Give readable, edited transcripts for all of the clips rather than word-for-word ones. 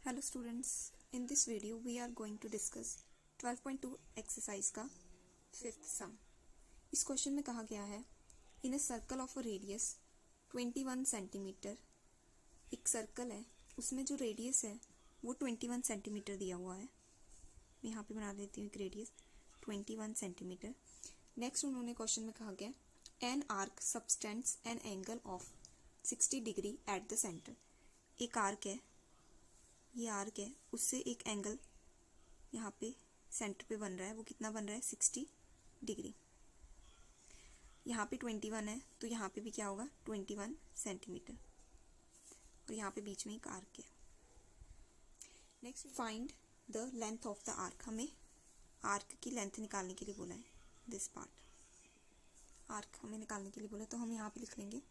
Hello students, in this video we are going to discuss 12.2 exercise का fifth sum। इस question में कहा गया है in a circle of a radius 21 centimetre. एक सर्कल है, उसमें जो रेडियस है वो 21 सेंटीमीटर दिया हुआ है। मैं यहाँ पे बना देती हूँ एक रेडियस 21 सेंटीमीटर। नेक्स्ट उन्होंने क्वेश्चन में कहा गया an arc subtends an angle of 60 degree at the centre. एक आर्क है, ये आर्क है, उससे एक एंगल यहाँ पे सेंटर पे बन रहा है। वो कितना बन रहा है? 60 डिग्री। यहाँ पे 21 है तो यहाँ पे भी क्या होगा? 21 सेंटीमीटर। और यहाँ पे बीच में एक आर्क है। Next find the length of the arc. हमें आर्क की लेंथ निकालने के लिए बोला है। दिस पार्ट आर्क हमें निकालने के लिए बोला, तो हम यहाँ पे लिख लेंगे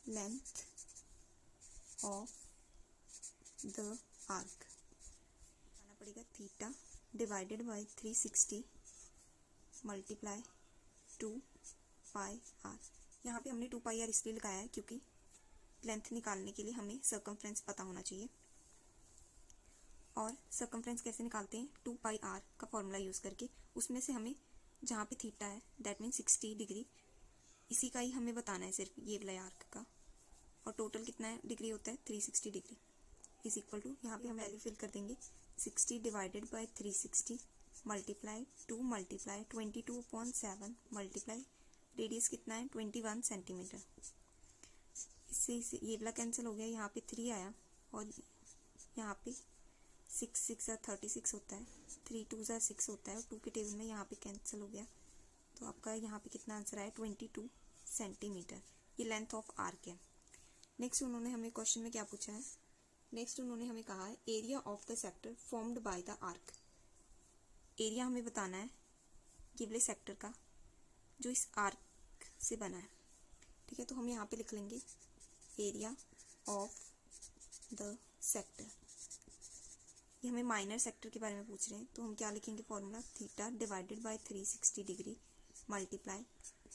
लेंथ ऑफ द आर्क। आना पड़ेगा theta divided by 360 multiply 2 pi R. यहाँ पे हमने 2 पाई आर इसलिए लगाया है क्योंकि लेंथ निकालने के लिए हमें सर्कमफ्रेंस पता होना चाहिए। और सर्कमफ्रेंस कैसे निकालते हैं? 2 पाई आर का फॉर्मूला यूज़ करके। उसमें से हमें जहाँ पे थीटा है दैट मीन 60 डिग्री, इसी का ही हमें बताना है, सिर्फ ये वाला आर्क का। और टोटल कितना है डिग्री होता है? 360 डिग्री इज इक्वल टू, यहाँ पे हम वैल्यू फिल कर देंगे 60 divided by 360 multiply 2 multiply 22/7 multiply radius कितना है? 21 सेंटीमीटर। इससे ये वाला कैंसिल हो गया, यहाँ पे 3 आया और यहाँ पे 6 6 36 होता है, 3 2 6 होता है और 2 के टेबल में यहाँ पे कैंसिल हो गया। तो आपका यहाँ पे कितना आंसर आया? 22 सेंटीमीटर। ये लेंथ ऑफ आर्क है। नेक्स्ट उन्होंने हमें क्वेश्चन में क्या पूछा है? नेक्स्ट उन्होंने हमें कहा है area of the sector formed by the arc. Area हमें बताना है ये वाले सेक्टर का जो इस आर्क से बना है। ठीक है, तो हम यहाँ पे लिख लेंगे एरिया ऑफ द सेक्टर। ये हमें माइनर सेक्टर के बारे में पूछ रहे हैं, तो हम क्या लिखेंगे? Formula theta divided by 360 degree multiply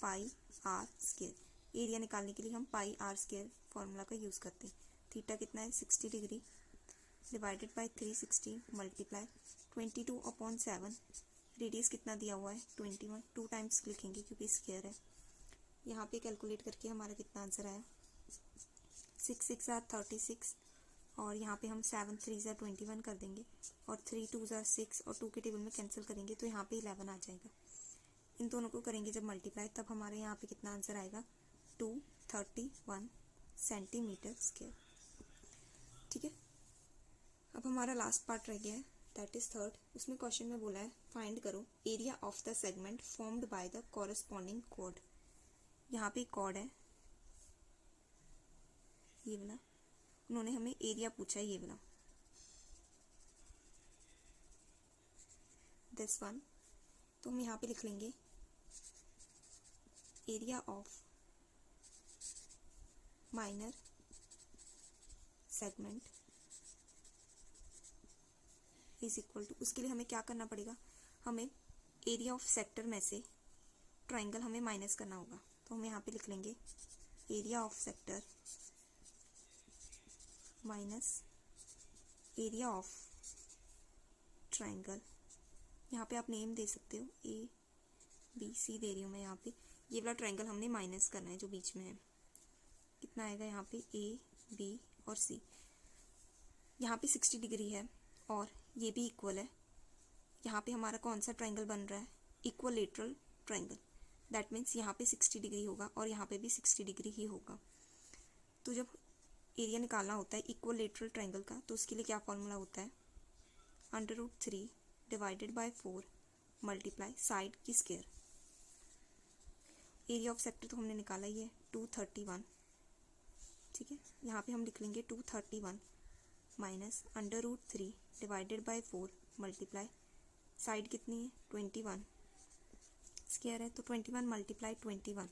pi R square. Area निकालने के लिए हम पाई आर स्क्वायर फॉर्मूला का यूज़ करते हैं। थीटा कितना है? 60 degree divided by 360 multiply 22/7। Radius कितना दिया हुआ है? 21। 2 टाइम्स लिखेंगे क्योंकि स्क्वायर है। यहाँ पे कैलकुलेट करके हमारा कितना आंसर आया? 6 6 36 और यहाँ पे हम 7 3 21 कर देंगे और 3 2 6 और 2 के टेबल में कैंसिल करेंगे तो यहाँ पे 11 आ जाएगा। इन दोनों को करेंगे जब मल्टीप्लाई, तब हमारे यहाँ पे कितना आंसर आएगा? 231 सेंटीमीटर स्क्वायर। ठीक है, अब हमारा लास्ट पार्ट रह गया है, दैट इज थर्ड। उसमें क्वेश्चन में बोला है फाइंड करो area of the segment formed by the corresponding chord. यहाँ पे कॉर्ड है ये वाला, उन्होंने हमें एरिया पूछा है ये वाला, दिस वन। तो हम यहाँ पे लिख लेंगे area of minor segment is equal to, उसके लिए हमें क्या करना पड़ेगा? हमें एरिया ऑफ सेक्टर में से ट्राइंगल हमें माइनस करना होगा। तो हम यहाँ पे लिख लेंगे area of sector minus area of triangle. यहाँ पे आप नेम दे सकते हो, ए बी सी दे रही हूँ मैं यहाँ पे। ये वाला ट्राइंगल हमने माइनस करना है जो बीच में है। कितना आएगा यहाँ पे? ए बी और सी। यहाँ पे 60 डिग्री है और ये भी इक्वल है। यहाँ पे हमारा कौन सा ट्राइंगल बन रहा है? Equilateral triangle. दैट मीन्स यहाँ पे 60 डिग्री होगा और यहाँ पे भी 60 डिग्री ही होगा। तो जब एरिया निकालना होता है इक्वलेटरल ट्राइंगल का, तो उसके लिए क्या फॉर्मूला होता है? √3 डिवाइडेड बाय 4 मल्टीप्लाई साइड की स्क्वायर। एरिया ऑफ सेक्टर तो हमने निकाला ही है 231। ठीक है, यहाँ पे हम लिख लेंगे 231 minus √3 divided by 4 multiply side कितनी है? 21 स्क्वायर है, तो 21 मल्टीप्लाई 21।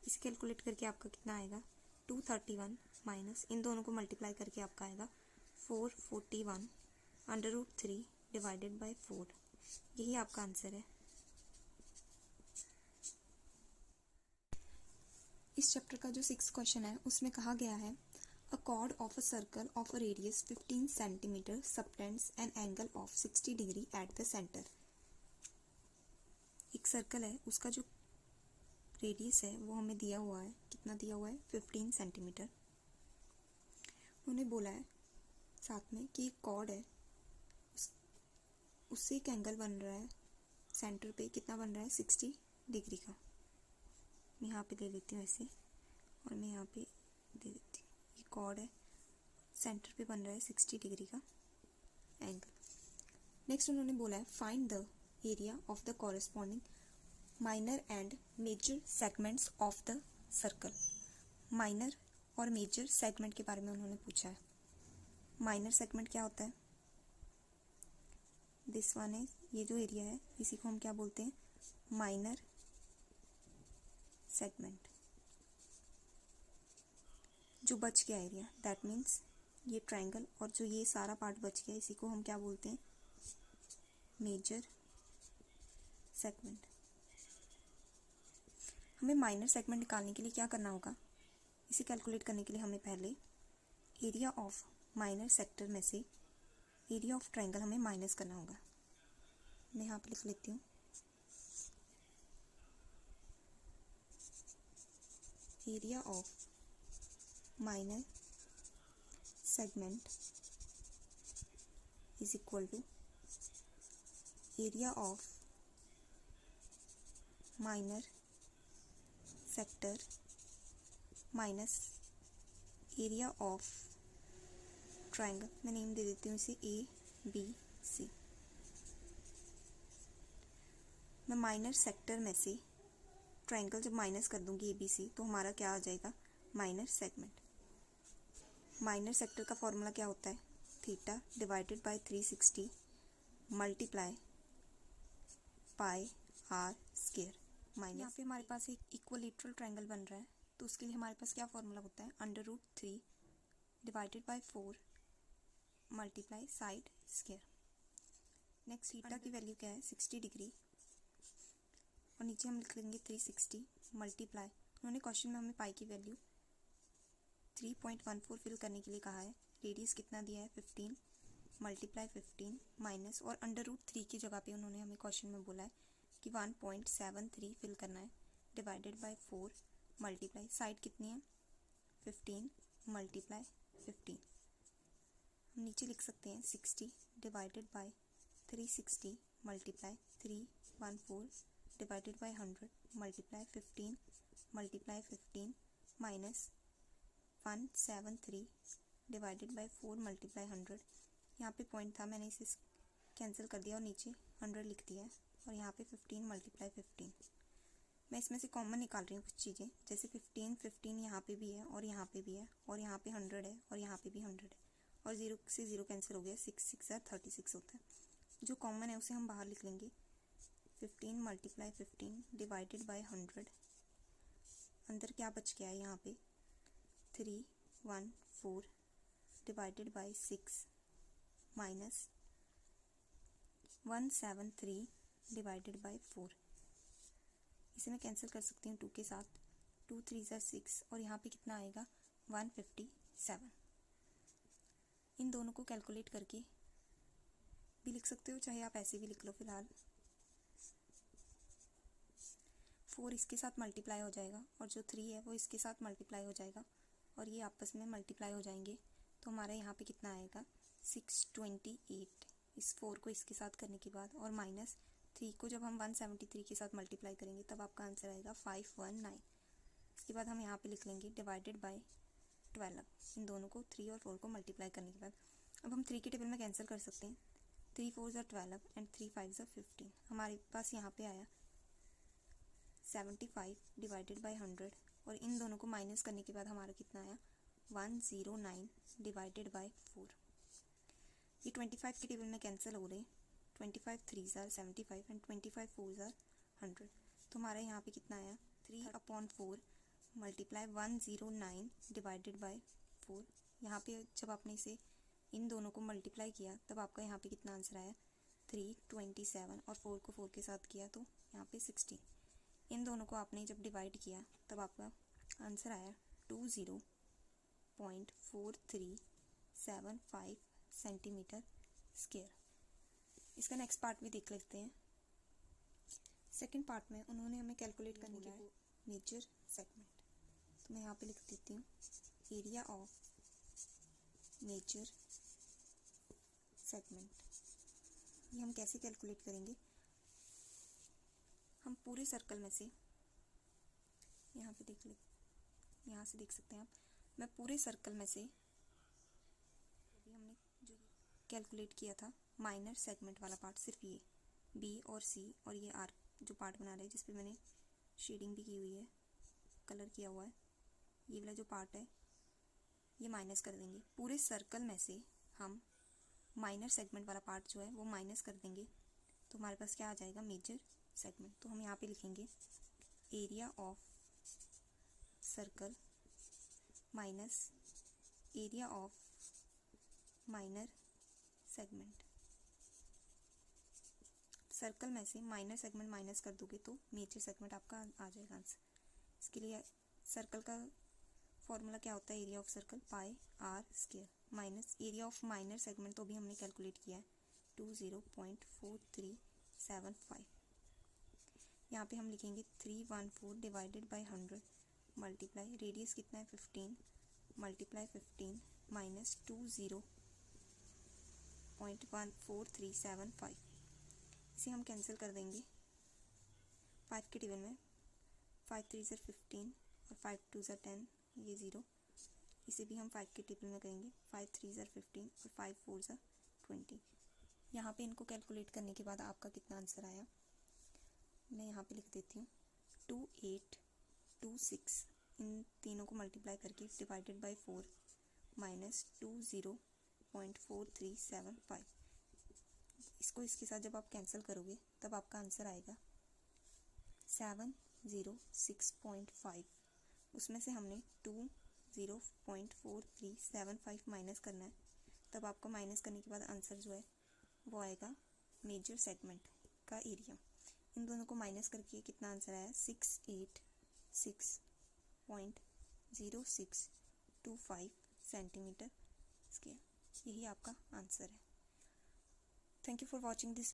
इसे कैलकुलेट करके आपका कितना आएगा? 231 माइनस इन दोनों को मल्टीप्लाई करके आपका आएगा 441 √3 डिवाइडेड बाय 4। यही आपका आंसर है। इस चैप्टर का जो 6th क्वेश्चन है उसमें कहा गया है A chord of a circle of a radius 15 centimeter subtends an angle of 60 degree at the center. एक सर्कल है, उसका जो रेडियस है वो हमें दिया हुआ है, कितना दिया हुआ है 15 सेंटीमीटर। उन्होंने बोला है साथ में कि एक कॉर्ड है, उससे एक एंगल बन रहा है सेंटर पे, कितना बन रहा है 60 डिग्री का। मैं यहाँ पे ले लेती हूँ ऐसे, और मैं यहाँ पे दे देती हूँ, ये कॉर्ड है, सेंटर पे बन रहा है 60 डिग्री का एंगल। नेक्स्ट उन्होंने बोला है find the area of the corresponding minor and major segments of the circle. Minor और मेजर सेगमेंट के बारे में उन्होंने पूछा है। माइनर सेगमेंट क्या होता है? दिस वन है, ये जो एरिया है इसी को हम क्या बोलते हैं? Minor segment. जो बच गया एरिया, दैट मीन्स ये ट्रायंगल और जो ये सारा पार्ट बच गया, इसी को हम क्या बोलते हैं? Major segment. हमें माइनर सेगमेंट निकालने के लिए क्या करना होगा? इसे कैलकुलेट करने के लिए हमें पहले एरिया ऑफ माइनर सेक्टर में से एरिया ऑफ ट्रायंगल हमें माइनस करना होगा। मैं यहाँ पे लिख लेती हूँ, area of minor segment is equal to area of minor sector minus area of triangle. मैं नेम दे देती हूँ इसे ABC। मैं माइनर सेक्टर में से ट्रायंगल जब माइनस कर दूंगी ABC, तो हमारा क्या आ जाएगा? Minor segment. माइनर सेक्टर का फॉर्मूला क्या होता है? Theta divided by 360 multiply pi R square minus. यहाँ पे हमारे पास एक इक्विलेटरल ट्रायंगल बन रहा है, तो उसके लिए हमारे पास क्या फॉर्मूला होता है? √3 divided by 4 multiply side square. Next theta की वैल्यू क्या है? 60 डिग्री, और नीचे हम लिख लेंगे 360 मल्टीप्लाई। उन्होंने क्वेश्चन में हमें पाई की वैल्यू 3.14 फिल करने के लिए कहा है। रेडियस कितना दिया है? 15 मल्टीप्लाई 15 माइनस, और √3 की जगह पे उन्होंने हमें क्वेश्चन में बोला है कि 1.73 फिल करना है, डिवाइडेड बाय 4 मल्टीप्लाई साइड कितनी है? 15 मल्टीप्लाई 15। हम नीचे लिख सकते हैं 60 divided by 360 multiply 314 divided by 100 multiply 15 multiply 15 minus 173 divided by 4 multiply 100। यहाँ पे पॉइंट था, मैंने इसे कैंसिल कर दिया और नीचे 100 लिख दिया है, और यहाँ पे 15 मल्टीप्लाई 15। मैं इसमें से कॉमन निकाल रही हूँ कुछ चीज़ें, जैसे 15 यहाँ पे भी है और यहाँ पे भी है, और यहाँ पे 100 है और यहाँ पे भी 100 है, और 0 से 0 कैंसिल हो गया, 6 36 होता है। जो कॉमन है उसे हम बाहर लिख लेंगे, 15 मल्टीप्लाई 15 डिवाइडेड बाय 100। अंदर क्या बच गया है? यहाँ पे 314 divided by 6 minus 173 divided by 4। इसे मैं कैंसिल कर सकती हूँ 2 के साथ, 2 3 6, और यहाँ पे कितना आएगा? 157। इन दोनों को कैलकुलेट करके भी लिख सकते हो, चाहे आप ऐसे भी लिख लो। फिलहाल 4 इसके साथ मल्टीप्लाई हो जाएगा, और जो 3 है वो इसके साथ मल्टीप्लाई हो जाएगा, और ये आपस में मल्टीप्लाई हो जाएंगे, तो हमारा यहाँ पे कितना आएगा? 628 इस 4 को इसके साथ करने के बाद, और माइनस 3 को जब हम 173 के साथ मल्टीप्लाई करेंगे तब आपका आंसर आएगा 519। इसके बाद हम यहाँ पे लिख लेंगे डिवाइडेड बाय 12, इन दोनों को 3 और 4 को मल्टीप्लाई करने के बाद। अब हम 3 के टेबल में कैंसिल कर सकते हैं, 3 4 12 एंड 3 5 15। हमारे पास यहाँ पे आया 75 डिवाइडेड बाय 100, और इन दोनों को माइनस करने के बाद हमारा कितना आया? 109 डिवाइडेड बाय 4। ये 25 के टेबल में कैंसिल हो रहे हैं, 25 3 75 एंड 25 4 100, तो हमारा यहाँ पे कितना आया? 3/4 मल्टीप्लाई 109 डिवाइडेड बाय 4। यहाँ पे जब आपने इसे इन दोनों को मल्टीप्लाई किया तब आपका यहाँ पे कितना आंसर आया? 327, और 4 को 4 के साथ किया तो यहाँ पे 16। इन दोनों को आपने जब डिवाइड किया तब आपका आंसर आया 20 0.4375 सेंटीमीटर स्क्वायर। इसका नेक्स्ट पार्ट भी देख लेते हैं। सेकंड पार्ट में उन्होंने हमें कैलकुलेट करने के लिए मेजर सेगमेंट, तो मैं यहाँ पे लिख देती हूँ एरिया ऑफ मेजर सेगमेंट। ये हम कैसे कैलकुलेट करेंगे, हम पूरे सर्कल में से यहाँ पे यहाँ से देख सकते हैं आप, मैं पूरे सर्कल में से अभी हमने जो कैलकुलेट किया था माइनर सेगमेंट वाला पार्ट, सिर्फ ये बी और सी और ये आर जो पार्ट बना रहे हैं जिस पे मैंने शेडिंग भी की हुई है, कलर किया हुआ है, ये वाला जो पार्ट है ये माइनस कर देंगे। पूरे सर्कल में से हम माइनर सेगमेंट वाला पार्ट जो है वो माइनस कर देंगे, तो हमारे पास क्या आ जाएगा, मेजर सेगमेंट। तो हम यहाँ पे लिखेंगे area of circle minus area of minor segment. Circle में से माइनर सेगमेंट माइनस कर दोगे तो मेजर सेगमेंट आपका आ जाएगा आंसर। इसके लिए सर्कल का फॉर्मूला क्या होता है, area of circle pi R square minus area of minor segment, तो भी हमने कैलकुलेट किया है 20.4375। यहाँ पे हम लिखेंगे 314 डिवाइडेड बाई 100 मल्टीप्लाई रेडियस कितना है 15 मल्टीप्लाई 15 माइनस 20.14375। इसे हम कैंसिल कर देंगे 5 के टेबल में, 5 3 ज़र 15 और 5 2 ज़र 10, ये 0। इसे भी हम 5 के टेबल में करेंगे, 5 3 ज़र 15 और 5 4 ज़र 20। यहाँ पे इनको कैलकुलेट करने के बाद आपका कितना आंसर आया मैं यहाँ पे लिख देती हूँ 2826। इन तीनों को मल्टीप्लाई करके डिवाइडेड बाई 4 माइनस 20.4375। इसको इसके साथ जब आप कैंसिल करोगे तब आपका आंसर आएगा 706.5। उसमें से हमने 20.4375 माइनस करना है, तब आपको माइनस करने के बाद आंसर जो है वो आएगा मेजर सेगमेंट का एरिया। इन दोनों को माइनस करके कितना आंसर आया 686.0625 सेंटीमीटर स्क्वायर। यही आपका आंसर है। Thank you for watching this